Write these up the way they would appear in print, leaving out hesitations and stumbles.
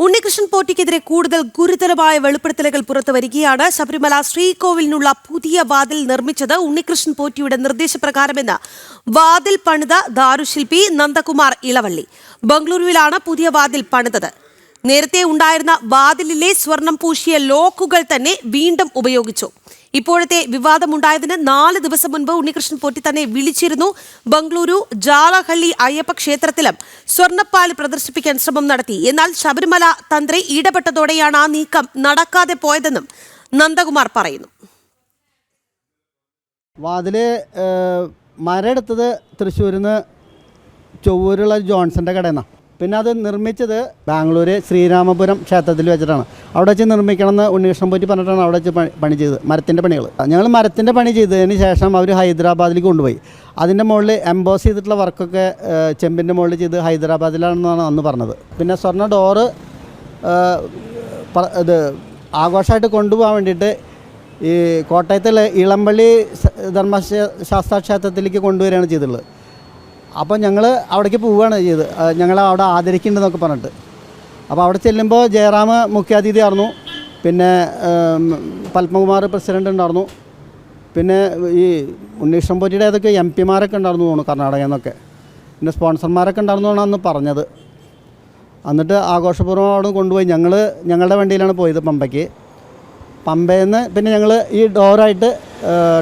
ഉണ്ണികൃഷ്ണൻ പോറ്റിക്കെതിരെ കൂടുതൽ ഗുരുതരമായ വെളിപ്പെടുത്തലുകൾ പുറത്തുവരികയാണ്. ശബരിമല ശ്രീകോവിലിനുള്ള പുതിയ വാതിൽ നിർമ്മിച്ചത് ഉണ്ണികൃഷ്ണൻ പോറ്റിയുടെ നിർദ്ദേശപ്രകാരമെന്ന് വാതിൽ പണിത ദാരുശില്പി നന്ദകുമാർ ഇളവള്ളി. ബംഗളൂരുവിലാണ് പുതിയ വാതിൽ പണിതത്. നേരത്തെ ഉണ്ടായിരുന്ന വാതിലിലെ സ്വർണം പൂശിയ ലോക്കുകൾ തന്നെ വീണ്ടും ഉപയോഗിച്ചു. ഇപ്പോഴത്തെ വിവാദമുണ്ടായതിന് 4 ദിവസം മുൻപ് ഉണ്ണികൃഷ്ണൻ പോറ്റി തന്നെ വിളിച്ചിരുന്നു. ബംഗളൂരു ജാലഹള്ളി അയ്യപ്പ ക്ഷേത്രത്തിലും സ്വർണ്ണപ്പാളി പ്രദർശിപ്പിക്കാൻ ശ്രമം നടത്തി. എന്നാൽ ശബരിമല തന്ത്രി ഇടപെട്ടതോടെയാണ് ആ നീക്കം നടക്കാതെ പോയതെന്നും നന്ദകുമാർ പറയുന്നു. വാതില് മരെടുത്തത് തൃശ്ശൂരിൽ നിന്ന് ചൊവ്വൂരുള്ള ജോൺസന്റെ കടയിൽ നിന്നാണ്. പിന്നെ അത് നിർമ്മിച്ചത് ബാംഗ്ലൂര് ശ്രീരാമപുരം ക്ഷേത്രത്തിൽ വെച്ചിട്ടാണ്. അവിടെ വെച്ച് നിർമ്മിക്കണമെന്ന് ഉണ്ണികൃഷ്ണൻ പോറ്റി പറഞ്ഞിട്ടാണ് അവിടെ വെച്ച് പണി ചെയ്തത്. മരത്തിൻ്റെ പണികൾ ഞങ്ങൾ മരത്തിൻ്റെ പണി ചെയ്തതിന് ശേഷം അവർ ഹൈദരാബാദിലേക്ക് കൊണ്ടുപോയി. അതിൻ്റെ മുകളിൽ എംബോസ് ചെയ്തിട്ടുള്ള വർക്കൊക്കെ ചെമ്പിൻ്റെ മുകളിൽ ചെയ്ത് ഹൈദരാബാദിലാണെന്നാണ് അന്ന് പറഞ്ഞത്. പിന്നെ സ്വർണ്ണ ഡോറ് ഇത് ആഘോഷമായിട്ട് കൊണ്ടുപോകാൻ വേണ്ടിയിട്ട് ഈ കോട്ടയത്തുള്ള ഇളമ്പള്ളി ധർമ്മശാസ്ത്ര ക്ഷേത്രത്തിലേക്ക് കൊണ്ടുവരികയാണ് ചെയ്തിട്ടുള്ളത്. അപ്പോൾ ഞങ്ങൾ അവിടേക്ക് പോവുകയാണ് ചെയ്ത്, ഞങ്ങൾ അവിടെ ആദരിക്കുന്നുണ്ടെന്നൊക്കെ പറഞ്ഞിട്ട്. അപ്പോൾ അവിടെ ചെല്ലുമ്പോൾ ജയറാം മുഖ്യാതിഥി ആയിരുന്നു, പിന്നെ പത്മകുമാർ പ്രസിഡൻ്റ് ഉണ്ടായിരുന്നു, പിന്നെ ഈ ഉണ്ണികൃഷ്ണൻ പോറ്റിയുടെ ഏതൊക്കെ MP മാരൊക്കെ ഉണ്ടായിരുന്നു തോന്നുന്നു കർണാടകയിൽ നിന്നൊക്കെ, പിന്നെ സ്പോൺസർമാരൊക്കെ ഉണ്ടായിരുന്നു എന്നാണ് അന്ന് പറഞ്ഞത്. എന്നിട്ട് ആഘോഷപൂർവ്വം അവിടെ കൊണ്ടുപോയി. ഞങ്ങളുടെ വണ്ടിയിലാണ് പോയത് പമ്പയ്ക്ക്. പമ്പയിൽ നിന്ന് പിന്നെ ഞങ്ങൾ ഈ ഡോറായിട്ട്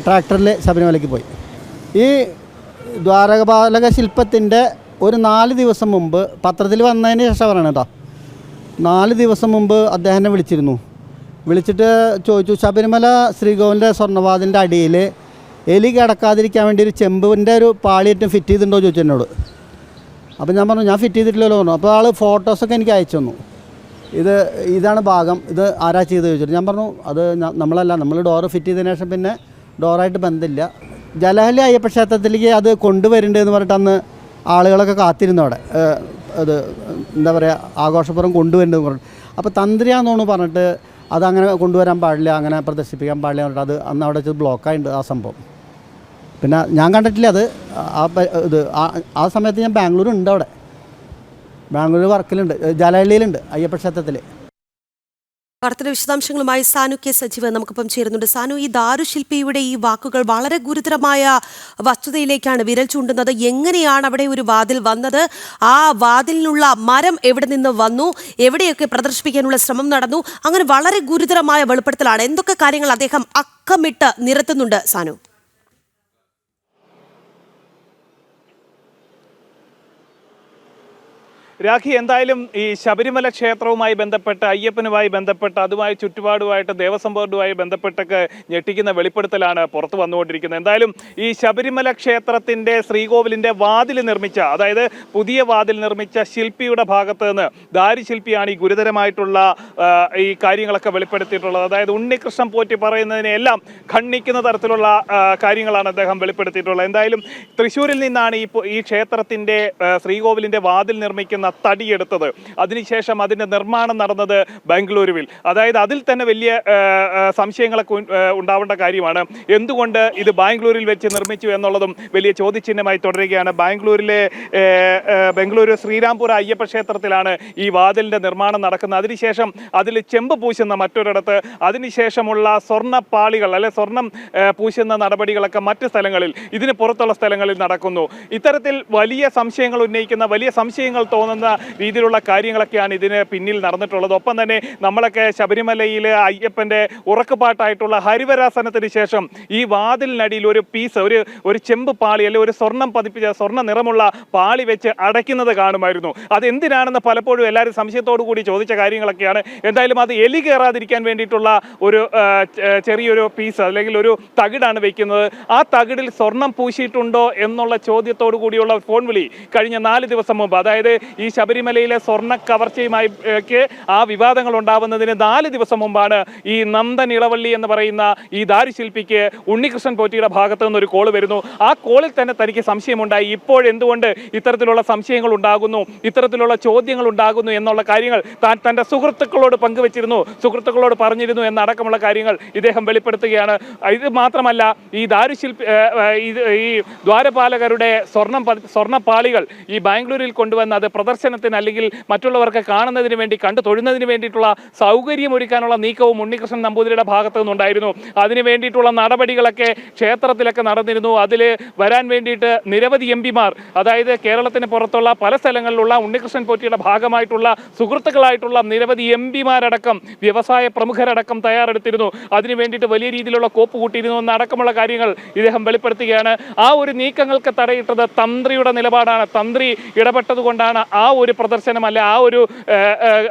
ട്രാക്ടറിൽ ശബരിമലയ്ക്ക് പോയി. ഈ ദ്വാരപാലക ശില്പത്തിൻ്റെ ഒരു 4 ദിവസം മുമ്പ് പത്രത്തിൽ വന്നതിന് ശേഷം പറയണം കേട്ടോ, 4 ദിവസം മുമ്പ് അദ്ദേഹം വിളിച്ചിട്ട് ചോദിച്ചു, ശബരിമല ശ്രീകോവിലിൻ്റെ സ്വർണ്ണവാതിൻ്റെ അടിയിൽ എലി കിടക്കാതിരിക്കാൻ വേണ്ടി ഒരു ചെമ്പിൻ്റെ ഒരു പാളിയേറ്റം ഫിറ്റ് ചെയ്തിട്ടുണ്ടോ ചോദിച്ചു എന്നോട്. അപ്പോൾ ഞാൻ പറഞ്ഞു ഞാൻ ഫിറ്റ് ചെയ്തിട്ടില്ലല്ലോ പറഞ്ഞു. അപ്പോൾ ആൾ ഫോട്ടോസൊക്കെ എനിക്ക് അയച്ചു തന്നു. ഇതാണ് ഭാഗം, ഇത് ആരാ ചെയ്ത് ചോദിച്ചിട്ട് ഞാൻ പറഞ്ഞു അത് നമ്മളല്ല, നമ്മൾ ഡോറ് ഫിറ്റ് ചെയ്തതിന് ശേഷം പിന്നെ ഡോറായിട്ട് ബന്ധമില്ല. ജലഹള്ളി അയ്യപ്പ ക്ഷേത്രത്തിലേക്ക് അത് കൊണ്ടുവരേണ്ടതെന്ന് പറഞ്ഞിട്ട് അന്ന് ആളുകളൊക്കെ കാത്തിരുന്നു അവിടെ. അത് എന്താ പറയുക, ആഘോഷപുരം കൊണ്ടുവരേണ്ടതെന്ന് പറഞ്ഞിട്ട്. അപ്പോൾ തന്ത്രിയാണെന്ന് പറഞ്ഞിട്ട് അതങ്ങനെ കൊണ്ടുവരാൻ പാടില്ല, അങ്ങനെ പ്രദർശിപ്പിക്കാൻ പാടില്ല പറഞ്ഞിട്ട് അത് അന്ന് അവിടെ വെച്ച് ബ്ലോക്കായിട്ടുണ്ട് ആ സംഭവം. പിന്നെ ഞാൻ കണ്ടിട്ടില്ല അത്. ആ സമയത്ത് ഞാൻ ബാംഗ്ലൂരുണ്ട്, അവിടെ ബാംഗ്ലൂർ വർക്കിലുണ്ട്, ജലഹള്ളിയിലുണ്ട് അയ്യപ്പ ക്ഷേത്രത്തിൽ. വാർത്തയുടെ വിശദാംശങ്ങളുമായി സാനു കെ സജീവ് നമുക്കിപ്പം ചേരുന്നുണ്ട്. സാനു, ഈ ദാരുശില്പിയുടെ ഈ വാക്കുകൾ വളരെ ഗുരുതരമായ വസ്തുതയിലേക്കാണ് വിരൽ ചൂണ്ടുന്നത്. എങ്ങനെയാണ് അവിടെ ഒരു വാതിൽ വന്നത്? ആ വാതിലിനുള്ള മരം എവിടെ നിന്ന് വന്നു? എവിടെയൊക്കെ പ്രദർശിപ്പിക്കാനുള്ള ശ്രമം നടന്നു? അങ്ങനെ വളരെ ഗുരുതരമായ വെളിപ്പെടുത്തലാണ്. എന്തൊക്കെ കാര്യങ്ങൾ അദ്ദേഹം അക്കമിട്ട് നിരത്തുന്നുണ്ട് സാനു? രാഖി, എന്തായാലും ഈ ശബരിമല ക്ഷേത്രവുമായി ബന്ധപ്പെട്ട്, അയ്യപ്പനുമായി ബന്ധപ്പെട്ട്, അതുമായി ചുറ്റുപാടുമായിട്ട് ദേവസ്വം ബോർഡുമായി ബന്ധപ്പെട്ടൊക്കെ ഞെട്ടിക്കുന്ന വെളിപ്പെടുത്തലാണ് പുറത്തു വന്നുകൊണ്ടിരിക്കുന്നത്. എന്തായാലും ഈ ശബരിമല ക്ഷേത്രത്തിൻ്റെ ശ്രീകോവിലിൻ്റെ വാതിൽ നിർമ്മിച്ച, അതായത് പുതിയ വാതിൽ നിർമ്മിച്ച ശില്പിയുടെ ഭാഗത്ത് നിന്ന് ദാരുശില്പിയാണ് ഈ ഗുരുതരമായിട്ടുള്ള ഈ കാര്യങ്ങളൊക്കെ വെളിപ്പെടുത്തിയിട്ടുള്ളത്. അതായത് ഉണ്ണികൃഷ്ണൻ പോറ്റി പറയുന്നതിനെല്ലാം ഖണ്ഡിക്കുന്ന തരത്തിലുള്ള കാര്യങ്ങളാണ് അദ്ദേഹം വെളിപ്പെടുത്തിയിട്ടുള്ളത്. എന്തായാലും തൃശ്ശൂരിൽ നിന്നാണ് ഈ ക്ഷേത്രത്തിൻ്റെ ശ്രീകോവിലിൻ്റെ വാതിൽ നിർമ്മിക്കുന്ന തടിയെടുത്തത്. അതിനുശേഷം അതിൻ്റെ നിർമ്മാണം നടന്നത് ബാംഗ്ലൂരുവിൽ. അതായത് അതിൽ തന്നെ വലിയ സംശയങ്ങളൊക്കെ ഉണ്ടാവേണ്ട കാര്യമാണ്. എന്തുകൊണ്ട് ഇത് ബാംഗ്ലൂരിൽ വെച്ച് നിർമ്മിച്ചു എന്നുള്ളതും വലിയ ചോദ്യചിഹ്നമായി തുടരുകയാണ്. ബംഗളൂരു ശ്രീരാംപുര അയ്യപ്പ ക്ഷേത്രത്തിലാണ് ഈ വാതിലിൻ്റെ നിർമ്മാണം നടക്കുന്നത്. അതിനുശേഷം അതിൽ ചെമ്പ് പൂശുന്ന മറ്റൊരിടത്ത്, അതിനുശേഷമുള്ള സ്വർണ്ണപ്പാളികൾ അല്ലെ സ്വർണം പൂശുന്ന നടപടികളൊക്കെ മറ്റ് സ്ഥലങ്ങളിൽ, ഇതിന് പുറത്തുള്ള സ്ഥലങ്ങളിൽ നടക്കുന്നു. ഇത്തരത്തിൽ വലിയ സംശയങ്ങൾ ഉന്നയിക്കുന്ന, വലിയ സംശയങ്ങൾ തോന്നുന്ന രീതിയിലുള്ള കാര്യങ്ങളൊക്കെയാണ് ഇതിന് പിന്നിൽ നടന്നിട്ടുള്ളത്. ഒപ്പം തന്നെ നമ്മളൊക്കെ ശബരിമലയിൽ അയ്യപ്പൻ്റെ ഉറക്കുപാട്ടായിട്ടുള്ള ഹരിവരാസനത്തിന് ശേഷം ഈ വാതിലിനടിയിൽ ഒരു പീസ്, ഒരു ചെമ്പ് പാളി അല്ലെങ്കിൽ ഒരു സ്വർണം പതിപ്പിച്ച സ്വർണ്ണ നിറമുള്ള പാളി വെച്ച് അടയ്ക്കുന്നത് കാണുമായിരുന്നു. അതെന്തിനാണെന്ന് പലപ്പോഴും എല്ലാവരും സംശയത്തോടു കൂടി ചോദിച്ച കാര്യങ്ങളൊക്കെയാണ്. എന്തായാലും അത് എലി കയറാതിരിക്കാൻ വേണ്ടിയിട്ടുള്ള ഒരു ചെറിയൊരു പീസ് അല്ലെങ്കിൽ ഒരു തകിടാണ് വയ്ക്കുന്നത്. ആ തകിടിൽ സ്വർണം പൂശിയിട്ടുണ്ടോ എന്നുള്ള ചോദ്യത്തോടു കൂടിയുള്ള ഫോൺ വിളി കഴിഞ്ഞ 4 ദിവസം മുമ്പ്, അതായത് ഈ ശബരിമലയിലെ സ്വർണ്ണ കവർച്ചയുമായി ആ വിവാദങ്ങൾ ഉണ്ടാവുന്നതിന് 4 ദിവസം മുമ്പാണ് ഈ നന്ദൻ ഇളവള്ളി എന്ന് പറയുന്ന ഈ ദാരുശില്പിക്ക് ഉണ്ണികൃഷ്ണൻ പോറ്റിയുടെ ഭാഗത്തു നിന്നൊരു കോള് വരുന്നു. ആ കോളിൽ തന്നെ തനിക്ക് സംശയമുണ്ടായി. ഇപ്പോഴെന്തുകൊണ്ട് ഇത്തരത്തിലുള്ള സംശയങ്ങൾ ഉണ്ടാകുന്നു, ഇത്തരത്തിലുള്ള ചോദ്യങ്ങൾ ഉണ്ടാകുന്നു എന്നുള്ള കാര്യങ്ങൾ താൻ തൻ്റെ സുഹൃത്തുക്കളോട് പങ്കുവച്ചിരുന്നു, സുഹൃത്തുക്കളോട് പറഞ്ഞിരുന്നു എന്നടക്കമുള്ള കാര്യങ്ങൾ ഇദ്ദേഹം വെളിപ്പെടുത്തുകയാണ്. ഇത് മാത്രമല്ല, ഈ ദാരുശില്പി ഈ ദ്വാരപാലകരുടെ സ്വർണ്ണപ്പാളികൾ ഈ ബാംഗ്ലൂരിൽ കൊണ്ടുവന്ന് അത് പ്രദർശനത്തിന് അല്ലെങ്കിൽ മറ്റുള്ളവർക്ക് കാണുന്നതിന് വേണ്ടി കണ്ടു തൊഴുന്നതിന് വേണ്ടിയിട്ടുള്ള സൗകര്യം ഒരുക്കാനുള്ള നീക്കവും ഉണ്ണികൃഷ്ണൻ നമ്പൂതിരിയുടെ ഭാഗത്തു നിന്നുണ്ടായിരുന്നു. അതിന് വേണ്ടിയിട്ടുള്ള നടപടികളൊക്കെ ക്ഷേത്രത്തിലൊക്കെ നടന്നിരുന്നു. അതിൽ വരാൻ വേണ്ടിയിട്ട് നിരവധി എംപിമാർ, അതായത് കേരളത്തിന് പുറത്തുള്ള പല സ്ഥലങ്ങളിലുള്ള ഉണ്ണികൃഷ്ണൻ പോറ്റിയുടെ ഭാഗമായിട്ടുള്ള സുഹൃത്തുക്കളായിട്ടുള്ള നിരവധി എംപിമാരടക്കം വ്യവസായ പ്രമുഖരടക്കം തയ്യാറെടുത്തിരുന്നു. അതിനു വേണ്ടിയിട്ട് വലിയ രീതിയിലുള്ള കോപ്പ് കൂട്ടിയിരുന്നു എന്നടക്കമുള്ള കാര്യങ്ങൾ ഇദ്ദേഹം വെളിപ്പെടുത്തുകയാണ്. ആ ഒരു നീക്കങ്ങൾക്ക് തടയിട്ടത് തന്ത്രിയുടെ നിലപാടാണ്. തന്ത്രി ഇടപെട്ടത് കൊണ്ടാണ് ആ ഒരു പ്രദർശനം അല്ലെ ആ ഒരു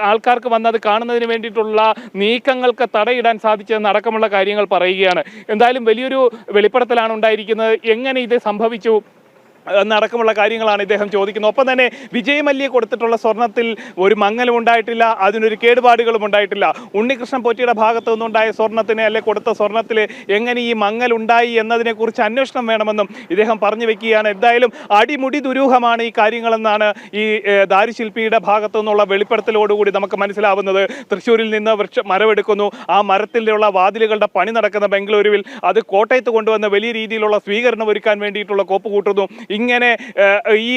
ആൾക്കാർക്ക് വന്നത് കാണുന്നതിന് വേണ്ടിയിട്ടുള്ള നീക്കങ്ങൾക്ക് തടയിടാൻ സാധിച്ചതെന്ന് അടക്കമുള്ള കാര്യങ്ങൾ പറയുകയാണ്. എന്തായാലും വലിയൊരു വെളിപ്പെടുത്തലാണ് ഉണ്ടായിരിക്കുന്നത്. എങ്ങനെ ഇത് സംഭവിച്ചു എന്നടക്കമുള്ള കാര്യങ്ങളാണ് ഇദ്ദേഹം ചോദിക്കുന്നത്. ഒപ്പം തന്നെ വിജയ് മല്യ കൊടുത്തിട്ടുള്ള സ്വർണത്തിൽ ഒരു മങ്ങലും ഉണ്ടായിട്ടില്ല, അതിനൊരു കേടുപാടുകളും ഉണ്ടായിട്ടില്ല. ഉണ്ണികൃഷ്ണൻ പോറ്റിയുടെ ഭാഗത്തു നിന്നുണ്ടായ സ്വർണത്തിന് അല്ലെ കൊടുത്ത സ്വർണത്തിൽ എങ്ങനെ ഈ മങ്ങൽ ഉണ്ടായി എന്നതിനെക്കുറിച്ച് അന്വേഷണം വേണമെന്നും ഇദ്ദേഹം പറഞ്ഞു വെക്കുകയാണ്. എന്തായാലും അടിമുടി ദുരൂഹമാണ് ഈ കാര്യങ്ങളെന്നാണ് ഈ ദാരുശില്പിയുടെ ഭാഗത്തു നിന്നുള്ള വെളിപ്പെടുത്തലോടുകൂടി നമുക്ക് മനസ്സിലാവുന്നത്. തൃശ്ശൂരിൽ നിന്ന് മരമെടുക്കുന്നു, ആ മരത്തിലുള്ള വാതിലുകളുടെ പണി നടക്കുന്ന ബംഗളൂരുവിൽ അത് കോട്ടയത്ത് കൊണ്ടുവന്ന് വലിയ രീതിയിലുള്ള സ്വീകരണം ഒരുക്കാൻ വേണ്ടിയിട്ടുള്ള കോപ്പ് കൂട്ടുന്നു. ഇങ്ങനെ ഈ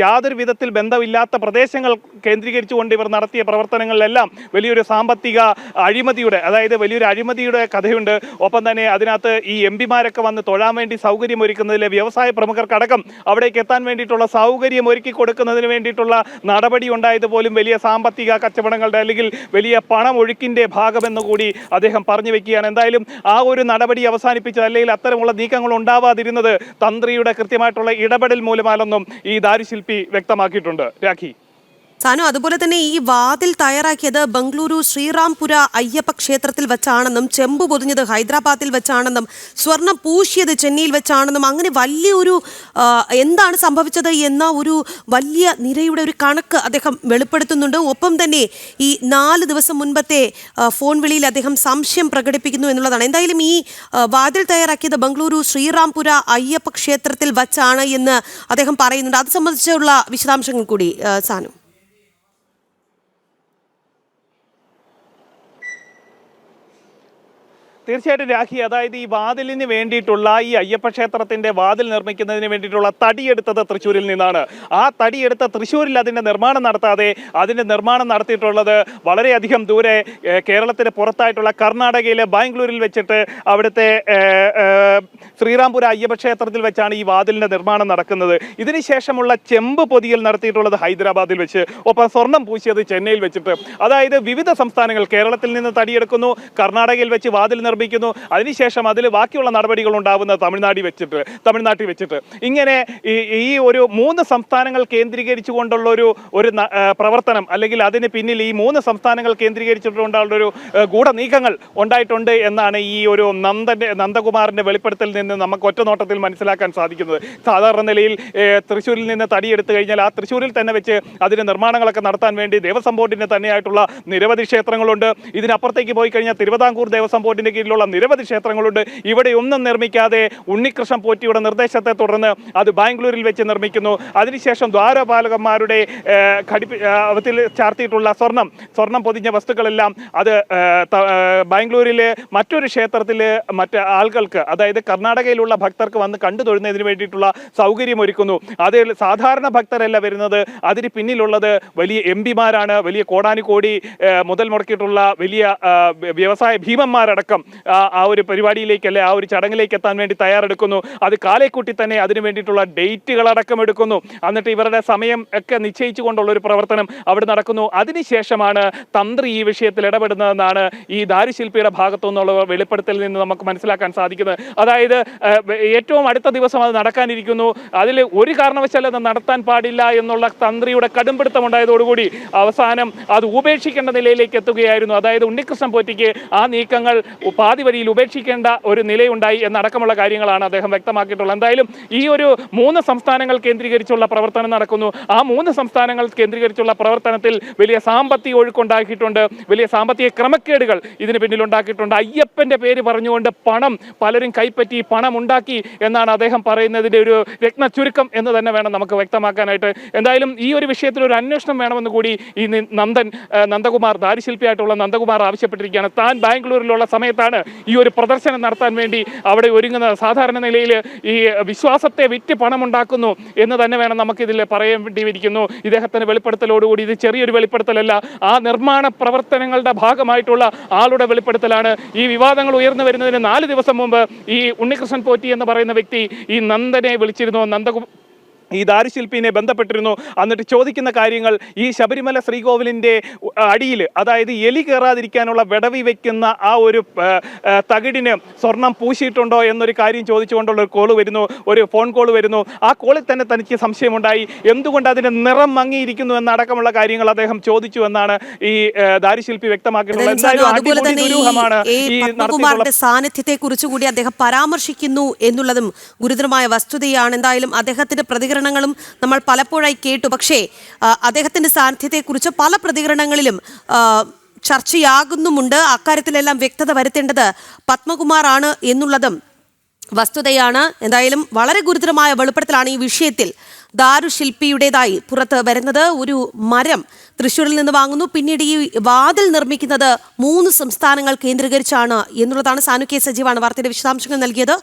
യാതൊരു വിധത്തിൽ ബന്ധമില്ലാത്ത പ്രദേശങ്ങൾ കേന്ദ്രീകരിച്ചുകൊണ്ട് ഇവർ നടത്തിയ പ്രവർത്തനങ്ങളിലെല്ലാം വലിയൊരു സാമ്പത്തിക അഴിമതിയുടെ, അതായത് വലിയൊരു അഴിമതിയുടെ കഥയുണ്ട്. ഒപ്പം തന്നെ അതിനകത്ത് ഈ എംപിമാരൊക്കെ വന്ന് തൊഴാൻ വേണ്ടി സൗകര്യം ഒരുക്കുന്നതിലെ വ്യവസായ പ്രമുഖർക്കടക്കം അവിടേക്ക് എത്താൻ വേണ്ടിയിട്ടുള്ള സൗകര്യം ഒരുക്കി കൊടുക്കുന്നതിന് വേണ്ടിയിട്ടുള്ള നടപടി ഉണ്ടായത് പോലും വലിയ സാമ്പത്തിക കച്ചവടങ്ങളുടെ അല്ലെങ്കിൽ വലിയ പണമൊഴുക്കിൻ്റെ ഭാഗമെന്ന് കൂടി അദ്ദേഹം പറഞ്ഞു വെക്കുകയാണ്. എന്തായാലും ആ ഒരു നടപടി അവസാനിപ്പിച്ചത് അല്ലെങ്കിൽ അത്തരമുള്ള നീക്കങ്ങൾ ഉണ്ടാവാതിരുന്നത് തന്ത്രിയുടെ കൃത്യമായിട്ടുള്ള ഇടപെടൽ മൂലമാണെന്നും ഈ ദാരുശില്പി വ്യക്തമാക്കിയിട്ടുണ്ട്. രാഖി, സാനു, അതുപോലെ തന്നെ ഈ വാതിൽ തയ്യാറാക്കിയത് ബംഗളൂരു ശ്രീറാംപുര അയ്യപ്പ ക്ഷേത്രത്തിൽ വെച്ചാണെന്നും ചെമ്പ് പൊതിഞ്ഞത് ഹൈദരാബാദിൽ വെച്ചാണെന്നും സ്വർണം പൂശിയത് ചെന്നൈയിൽ വെച്ചാണെന്നും അങ്ങനെ വലിയൊരു എന്താണ് സംഭവിച്ചത് എന്ന ഒരു വലിയ നിരയുടെ ഒരു കണക്ക് അദ്ദേഹം വെളിപ്പെടുത്തുന്നുണ്ട്. ഒപ്പം തന്നെ ഈ 4 ദിവസം മുൻപത്തെ ഫോൺ വിളിയിൽ അദ്ദേഹം സംശയം പ്രകടിപ്പിക്കുന്നു എന്നുള്ളതാണ്. എന്തായാലും ഈ വാതിൽ തയ്യാറാക്കിയത് ബംഗളൂരു ശ്രീറാംപുര അയ്യപ്പ ക്ഷേത്രത്തിൽ വച്ചാണ് എന്ന് അദ്ദേഹം പറയുന്നുണ്ട്. അത് സംബന്ധിച്ചുള്ള വിശദാംശങ്ങൾ കൂടി സാനു. തീർച്ചയായിട്ടും രാഖി, അതായത് ഈ വാതിലിന് വേണ്ടിയിട്ടുള്ള ഈ അയ്യപ്പ ക്ഷേത്രത്തിന്റെ വാതിൽ നിർമ്മിക്കുന്നതിന് വേണ്ടിയിട്ടുള്ള തടിയെടുത്തത് തൃശ്ശൂരിൽ നിന്നാണ്. ആ തടിയെടുത്ത തൃശ്ശൂരിൽ അതിന്റെ നിർമ്മാണം നടത്താതെ അതിന്റെ നിർമ്മാണം നടത്തിയിട്ടുള്ളത് വളരെയധികം ദൂരെ കേരളത്തിന് പുറത്തായിട്ടുള്ള കർണാടകയിലെ ബാംഗ്ലൂരിൽ വെച്ചിട്ട് അവിടുത്തെ ശ്രീറാംപുര അയ്യപ്പ ക്ഷേത്രത്തിൽ വെച്ചാണ് ഈ വാതിലിന്റെ നിർമ്മാണം നടക്കുന്നത്. ഇതിനുശേഷമുള്ള ചെമ്പ് പൊതിയൽ നടത്തിയിട്ടുള്ളത് ഹൈദരാബാദിൽ വെച്ച്, ഒപ്പം സ്വർണം പൂശിയത് ചെന്നൈയിൽ വെച്ചിട്ട്. അതായത് വിവിധ സംസ്ഥാനങ്ങൾ കേരളത്തിൽ നിന്ന് തടിയെടുക്കുന്നു, കർണാടകയിൽ വെച്ച് വാതിൽ നിർമ്മിക്കുന്നു, അതിനുശേഷം അതിൽ ബാക്കിയുള്ള നടപടികൾ ഉണ്ടാവുന്ന തമിഴ്നാട്ടിൽ വെച്ചിട്ട് ഇങ്ങനെ ഈ ഒരു 3 സംസ്ഥാനങ്ങൾ കേന്ദ്രീകരിച്ചുകൊണ്ടുള്ള ഒരു പ്രവർത്തനം അല്ലെങ്കിൽ അതിന് പിന്നിൽ ഈ 3 സംസ്ഥാനങ്ങൾ കേന്ദ്രീകരിച്ചിട്ടുള്ള ഒരു ഗൂഢനീക്കങ്ങൾ ഉണ്ടായിട്ടുണ്ട് എന്നാണ് ഈ ഒരു നന്ദകുമാറിന്റെ വെളിപ്പെടുത്തലിൽ നിന്ന് നമുക്ക് ഒറ്റനോട്ടത്തിൽ മനസ്സിലാക്കാൻ സാധിക്കുന്നത്. സാധാരണ നിലയിൽ തൃശ്ശൂരിൽ നിന്ന് തടിയെടുത്തു കഴിഞ്ഞാൽ ആ തൃശ്ശൂരിൽ തന്നെ വെച്ച് അതിന്റെ നിർമ്മാണങ്ങളൊക്കെ നടത്താൻ വേണ്ടി ദേവസ്വം ബോർഡിന് തന്നെയായിട്ടുള്ള നിരവധി ക്ഷേത്രങ്ങളുണ്ട്. ഇതിനപ്പുറത്തേക്ക് പോയി കഴിഞ്ഞാൽ തിരുവിതാംകൂർ ദേവസ്വം ബോർഡിന്റെ കീഴിലുള്ള നിരവധി ക്ഷേത്രങ്ങളുണ്ട്. ഇവിടെ ഒന്നും നിർമ്മിക്കാതെ ഉണ്ണികൃഷ്ണൻ പോറ്റിയുടെ നിർദ്ദേശത്തെ തുടർന്ന് അത് ബാംഗ്ലൂരിൽ വെച്ച് നിർമ്മിക്കുന്നു. അതിനുശേഷം ദ്വാരപാലകന്മാരുടെ ചാർത്തിയിട്ടുള്ള സ്വർണം പൊതിഞ്ഞ വസ്തുക്കളെല്ലാം അത് ബാംഗ്ലൂരിലെ മറ്റൊരു ക്ഷേത്രത്തിൽ മറ്റ് ആളുകൾക്ക്, അതായത് കർണാടകയിലുള്ള ഭക്തർക്ക് വന്ന് കണ്ടു തൊഴുന്നതിന് വേണ്ടിയിട്ടുള്ള സൗകര്യം ഒരുക്കുന്നു. അതിൽ സാധാരണ ഭക്തരല്ല വരുന്നത്, അതിന് പിന്നിലുള്ളത് വലിയ എംപിമാരാണ്, വലിയ കോടാനുകോടി മുതൽ മുടക്കിയിട്ടുള്ള വലിയ വ്യവസായ ഭീമന്മാരടക്കം ആ ഒരു പരിപാടിയിലേക്ക് അല്ലെ ആ ഒരു ചടങ്ങിലേക്ക് എത്താൻ വേണ്ടി തയ്യാറെടുക്കുന്നു. അത് കാലേക്കൂട്ടി തന്നെ അതിനു വേണ്ടിയിട്ടുള്ള ഡേറ്റുകളടക്കം എടുക്കുന്നു. എന്നിട്ട് ഇവരുടെ സമയം ഒക്കെ നിശ്ചയിച്ചു കൊണ്ടുള്ള ഒരു പ്രവർത്തനം അവിടെ നടക്കുന്നു. അതിനുശേഷമാണ് തന്ത്രി ഈ വിഷയത്തിൽ ഇടപെടുന്നതെന്നാണ് ഈ ദാരുശില്പിയുടെ ഭാഗത്തു നിന്നുള്ള വെളിപ്പെടുത്തലിൽ നിന്ന് നമുക്ക് മനസ്സിലാക്കാൻ സാധിക്കുന്നത്. അതായത് ഏറ്റവും അടുത്ത ദിവസം അത് നടക്കാനിരിക്കുന്നു, അതിൽ ഒരു കാരണവശാലും അത് നടത്താൻ പാടില്ല എന്നുള്ള തന്ത്രിയുടെ കടുംപിടുത്തം ഉണ്ടായതോടുകൂടി അവസാനം അത് ഉപേക്ഷിക്കേണ്ട നിലയിലേക്ക് എത്തുകയായിരുന്നു. അതായത് ഉണ്ണികൃഷ്ണൻ പോറ്റിക്ക് ആ നീക്കങ്ങൾ പാതി വഴിയിൽ ഉപേക്ഷിക്കേണ്ട ഒരു നിലയുണ്ടായി എന്നടക്കമുള്ള കാര്യങ്ങളാണ് അദ്ദേഹം വ്യക്തമാക്കിയിട്ടുള്ളത്. എന്തായാലും ഈ ഒരു 3 സംസ്ഥാനങ്ങൾ കേന്ദ്രീകരിച്ചുള്ള പ്രവർത്തനം നടക്കുന്നു. ആ 3 സംസ്ഥാനങ്ങൾ കേന്ദ്രീകരിച്ചുള്ള പ്രവർത്തനത്തിൽ വലിയ സാമ്പത്തിക ഒഴുക്കുണ്ടാക്കിയിട്ടുണ്ട്, വലിയ സാമ്പത്തിക ക്രമക്കേടുകൾ ഇതിന് പിന്നിലുണ്ടാക്കിയിട്ടുണ്ട്. അയ്യപ്പന്റെ പേര് പറഞ്ഞുകൊണ്ട് പലരും കൈപ്പറ്റി പണം ഉണ്ടാക്കി എന്നാണ് അദ്ദേഹം പറയുന്നതിൻ്റെ ഒരു രത്ന ചുരുക്കം എന്ന് തന്നെ വേണം നമുക്ക് വ്യക്തമാക്കാനായിട്ട്. എന്തായാലും ഈ ഒരു വിഷയത്തിൽ ഒരു അന്വേഷണം വേണമെന്ന് കൂടി ഈ നന്ദകുമാർ, ദാരുശില്പിയായിട്ടുള്ള നന്ദകുമാർ ആവശ്യപ്പെട്ടിരിക്കുകയാണ്. താൻ ബാംഗ്ലൂരിലുള്ള സമയത്താണ് എന്തിനാണ് ഈ ഒരു പ്രദർശനം നടത്താൻ വേണ്ടി അവിടെ ഒരുങ്ങുന്നത്? സാധാരണ നിലയിൽ ഈ വിശ്വാസത്തെ വിറ്റ് പണമുണ്ടാക്കുന്നു എന്ന് തന്നെ വേണം നമുക്കിതിൽ പറയേണ്ടിയിരിക്കുന്നു. ഇദ്ദേഹത്തിന്റെ വെളിപ്പെടുത്തലോടുകൂടി ഇത് ചെറിയൊരു വെളിപ്പെടുത്തലല്ല, ആ നിർമ്മാണ പ്രവർത്തനങ്ങളുടെ ഭാഗമായിട്ടുള്ള ആളുടെ വെളിപ്പെടുത്തലാണ്. ഈ വിവാദങ്ങൾ ഉയർന്നു വരുന്നതിന് 4 ദിവസം മുമ്പ് ഈ ഉണ്ണികൃഷ്ണൻ പോറ്റി എന്ന് പറയുന്ന വ്യക്തി ഈ നന്ദനെ വിളിച്ചിരുന്നു, ഈ ദാരുശില്പിനെ ബന്ധപ്പെട്ടിരുന്നു. എന്നിട്ട് ചോദിക്കുന്ന കാര്യങ്ങൾ ഈ ശബരിമല ശ്രീകോവിലിൻ്റെ അടിയിൽ, അതായത് എലി കയറാതിരിക്കാനുള്ള വിടവി വയ്ക്കുന്ന ആ ഒരു തകിടിന് സ്വർണം പൂശിയിട്ടുണ്ടോ എന്നൊരു കാര്യം ചോദിച്ചുകൊണ്ടുള്ള ഒരു കോള് വരുന്നു, ഒരു ഫോൺ കോൾ വരുന്നു. ആ കോളിൽ തന്നെ തനിക്ക് സംശയമുണ്ടായി, എന്തുകൊണ്ട് അതിൻ്റെ നിറം മങ്ങിയിരിക്കുന്നു എന്നടക്കമുള്ള കാര്യങ്ങൾ അദ്ദേഹം ചോദിച്ചു എന്നാണ് ഈ ദാരുശില്പി വ്യക്തമാക്കിയിട്ടുള്ളത്. എന്തായാലും അടിപൊളി ദുരൂഹമാണ് ഈ പത്മകുമാറിന്റെ സാന്നിധ്യത്തെ കുറിച്ച് കൂടി അദ്ദേഹം പരാമർശിക്കുന്നു എന്നുള്ളതും ഗുരുതരമായ വസ്തുതയാണ്. എന്തായാലും അദ്ദേഹത്തിന്റെ പ്രതികരണങ്ങളും നമ്മൾ പലപ്പോഴായി കേട്ടു. പക്ഷേ അദ്ദേഹത്തിന്റെ സാന്നിധ്യത്തെക്കുറിച്ച് പല പ്രതികരണങ്ങളിലും ചർച്ചയാകുന്നുമുണ്ട്. അക്കാര്യത്തിലെല്ലാം വ്യക്തത വരുത്തേണ്ടത് പത്മകുമാറാണ് എന്നുള്ളതും വസ്തുതയാണ്. എന്തായാലും വളരെ ഗുരുതരമായ വെളിപ്പെടുത്തലാണ് ഈ വിഷയത്തിൽ ദാരുശില്പിയുടേതായി പുറത്ത് വരുന്നത്. ഒരു മരം തൃശ്ശൂരിൽ നിന്ന് വാങ്ങുന്നു, പിന്നീട് ഈ വാതിൽ നിർമ്മിക്കുന്നത് 3 സംസ്ഥാനങ്ങൾ കേന്ദ്രീകരിച്ചാണ് എന്നുള്ളതാണ്. സാനു കെ സജീവാണ് വാർത്തയുടെ വിശദാംശങ്ങൾ നൽകിയത്.